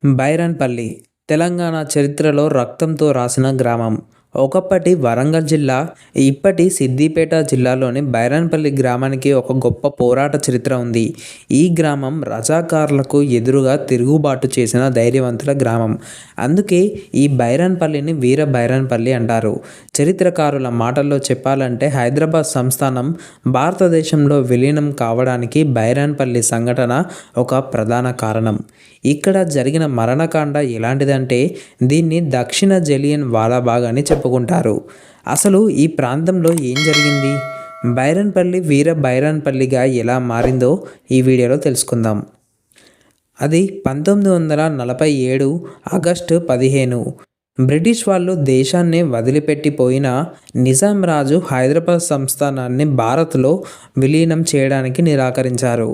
బైరన్పల్లి తెలంగాణ చరిత్రలో రక్తంతో రాసిన గ్రామం. ఒకప్పటి వరంగల్ జిల్లా, ఇప్పటి సిద్దిపేట జిల్లాలోని బైరన్పల్లి గ్రామానికి ఒక గొప్ప పోరాట చరిత్ర ఉంది. ఈ గ్రామం రజాకార్లకు ఎదురుగా తిరుగుబాటు చేసిన ధైర్యవంతుల గ్రామం. అందుకే ఈ బైరన్పల్లిని వీర బైరన్పల్లి అంటారు. చరిత్రకారుల మాటల్లో చెప్పాలంటే హైదరాబాద్ సంస్థానం భారతదేశంలో విలీనం కావడానికి బైరన్పల్లి సంఘటన ఒక ప్రధాన కారణం. ఇక్కడ జరిగిన మరణకాండ ఎలాంటిదంటే దీన్ని దక్షిణ జలియన్ వాలాబాగ్ అని చెప్పుకుంటారు. అసలు ఈ ప్రాంతంలో ఏం జరిగింది, బైరన్పల్లి వీర బైరన్పల్లిగా ఎలా మారిందో ఈ వీడియోలో తెలుసుకుందాం. అది 1947 ఆగస్టు 15. బ్రిటిష్ వాళ్ళు దేశాన్ని వదిలిపెట్టిపోయిన నిజాం రాజు హైదరాబాద్ సంస్థానాన్ని భారత్లో విలీనం చేయడానికి నిరాకరించారు.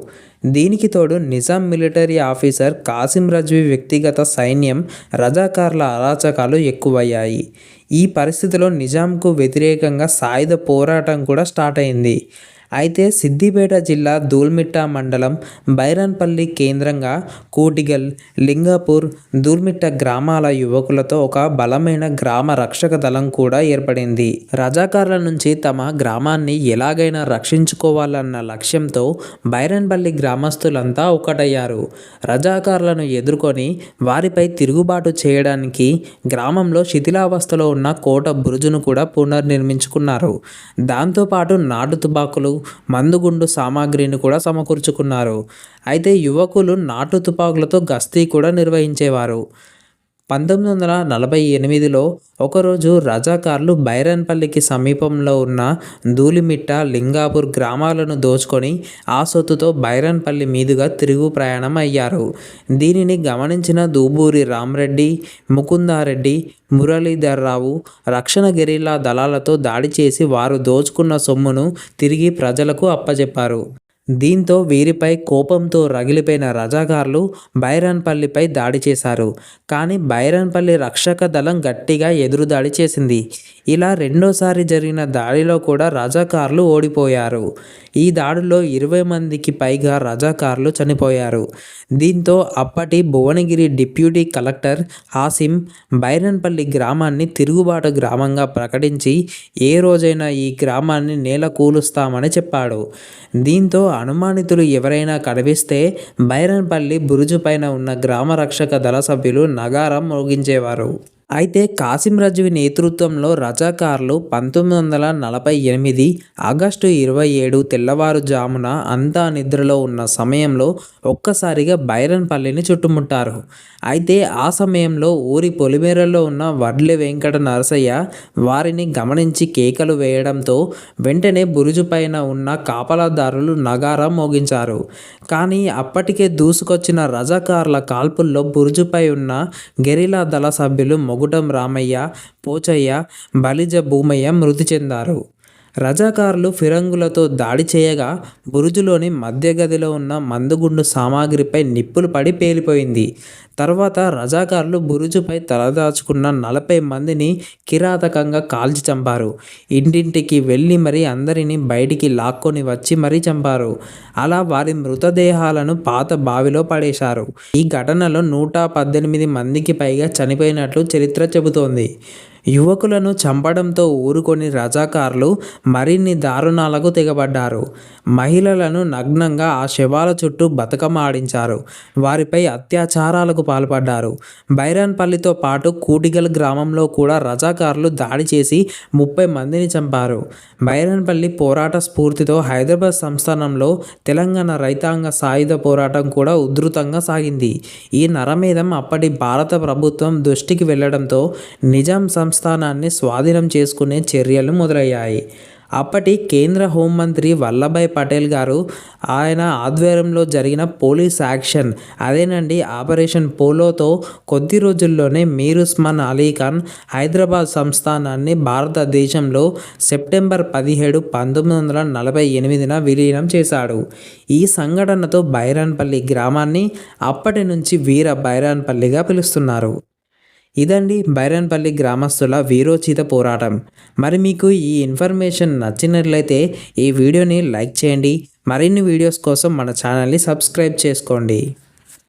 దీనికి తోడు నిజాం మిలిటరీ ఆఫీసర్ కాసిం రజ్వీ వ్యక్తిగత సైన్యం రజాకార్ల అరాచకాలు ఎక్కువయ్యాయి. ఈ పరిస్థితిలో నిజాంకు వ్యతిరేకంగా సాయుధ పోరాటం కూడా స్టార్ట్ అయింది. అయితే సిద్దిపేట జిల్లా దూల్మిట్ట మండలం బైరన్పల్లి కేంద్రంగా కోటిగల్, లింగాపూర్, దూల్మిట్ట గ్రామాల యువకులతో ఒక బలమైన గ్రామ రక్షక దళం కూడా ఏర్పడింది. రజాకార్ల నుంచి తమ గ్రామాన్ని ఎలాగైనా రక్షించుకోవాలన్న లక్ష్యంతో బైరన్పల్లి గ్రామస్తులంతా ఒకటయ్యారు. రజాకార్లను ఎదుర్కొని వారిపై తిరుగుబాటు చేయడానికి గ్రామంలో శిథిలావస్థలో ఉన్న కోట బురుజును కూడా పునర్నిర్మించుకున్నారు. దాంతోపాటు నాటు తుపాకులు, మందుగుండు సామాగ్రిని కూడా సమకూర్చుకున్నారు. అయితే యువకులు నాటు తుపాకులతో గస్తీ కూడా నిర్వహించేవారు. 1948లో ఒకరోజు రజాకార్లు బైరన్పల్లికి సమీపంలో ఉన్న దూలిమిట్ట, లింగాపూర్ గ్రామాలను దోచుకొని ఆ సొత్తుతో బైరన్పల్లి మీదుగా తిరుగు ప్రయాణం అయ్యారు. దీనిని గమనించిన దూబూరి రామరెడ్డి, ముకుందారెడ్డి, మురళీధర్రావు రక్షణ గెరిల్లా దళాలతో దాడి చేసి వారు దోచుకున్న సొమ్మును తిరిగి ప్రజలకు అప్పజెప్పారు. దీంతో వీరిపై కోపంతో రగిలిపోయిన రజాకార్లు బైరన్పల్లిపై దాడి చేశారు. కానీ బైరన్పల్లి రక్షక దళం గట్టిగా ఎదురుదాడి చేసింది. ఇలా రెండోసారి జరిగిన దాడిలో కూడా రజాకార్లు ఓడిపోయారు. ఈ దాడిలో 20 మందికి పైగా రజాకార్లు చనిపోయారు. దీంతో అప్పటి భువనగిరి డిప్యూటీ కలెక్టర్ హాసిం బైరన్పల్లి గ్రామాన్ని తిరుగుబాటు గ్రామంగా ప్రకటించి ఏ రోజైనా ఈ గ్రామాన్ని నేలకూలుస్తామని చెప్పాడు. దీంతో అనుమానితులు ఎవరైనా కనిపిస్తే బైరన్పల్లి బురుజు పైన ఉన్న గ్రామ రక్షక దళ సభ్యులు నగారం మోగించేవారు. అయితే కాసిం రజ్వీ నేతృత్వంలో రజాకార్లు 1948 ఆగస్టు 27 తెల్లవారుజామున అంతా నిద్రలో ఉన్న సమయంలో ఒక్కసారిగా బైరన్పల్లిని చుట్టుముట్టారు. అయితే ఆ సమయంలో ఊరి పొలిమేరలో ఉన్న వడ్లె వెంకట నరసయ్య వారిని గమనించి కేకలు వేయడంతో వెంటనే బురుజు పైన ఉన్న కాపలాదారులు నగారా మోగించారు. కానీ అప్పటికే దూసుకొచ్చిన రజాకార్ల కాల్పుల్లో బురుజుపై ఉన్న గెరిల్లా దళ సభ్యులు మొగుటం రామయ్య, పోచయ్య, బలిజ భూమయ్య మృతి చెందారు. రజాకార్లు ఫిరంగులతో దాడి చేయగా బురుజులోని మధ్య గదిలో ఉన్న మందుగుండు సామాగ్రిపై నిప్పులు పడి పేలిపోయింది. తర్వాత రజాకార్లు బురుజుపై తలదాచుకున్న 40 మందిని కిరాతకంగా కాల్చి చంపారు. ఇంటింటికి వెళ్ళి మరీ అందరినీ బయటికి లాక్కొని వచ్చి మరీ చంపారు. అలా వారి మృతదేహాలను పాత బావిలో పడేశారు. ఈ ఘటనలో 118 మందికి పైగా చనిపోయినట్లు చరిత్ర చెబుతోంది. యువకులను చంపడంతో ఊరుకొని రజాకార్లు మరిన్ని దారుణాలకు తెగబడ్డారు. మహిళలను నగ్నంగా ఆ శవాల చుట్టూ బతుకమ్మ ఆడించారు. వారిపై అత్యాచారాలకు పాల్పడ్డారు. బైరన్పల్లితో పాటు కూటిగల్ గ్రామంలో కూడా రజాకార్లు దాడి చేసి 30 మందిని చంపారు. బైరన్పల్లి పోరాట స్ఫూర్తితో హైదరాబాద్ సంస్థానంలో తెలంగాణ రైతాంగ సాయుధ పోరాటం కూడా ఉధృతంగా సాగింది. ఈ నరమేధం అప్పటి భారత ప్రభుత్వం దృష్టికి వెళ్లడంతో నిజాం సంస్థానాన్ని స్వాధీనం చేసుకునే చర్యలు మొదలయ్యాయి. అప్పటి కేంద్ర హోంమంత్రి వల్లభాయ్ పటేల్ గారు ఆయన ఆధ్వర్యంలో జరిగిన పోలీస్ యాక్షన్ అదేనండి ఆపరేషన్ పోలోతో కొద్ది రోజుల్లోనే మీర్ ఉస్మాన్ అలీ ఖాన్ హైదరాబాద్ సంస్థానాన్ని భారతదేశంలో సెప్టెంబర్ 17, 1948న విలీనం చేశాడు. ఈ సంఘటనతో బైరన్పల్లి గ్రామాన్ని అప్పటి నుంచి వీర బైరన్పల్లిగా పిలుస్తున్నారు. ఇదండి బైరన్పల్లి గ్రామస్తుల వీరోచిత పోరాటం. మరి మీకు ఈ ఇన్ఫర్మేషన్ నచ్చినట్లయితే ఈ వీడియోని లైక్ చేయండి. మరిన్ని వీడియోస్ కోసం మన ఛానల్ని సబ్స్క్రైబ్ చేసుకోండి.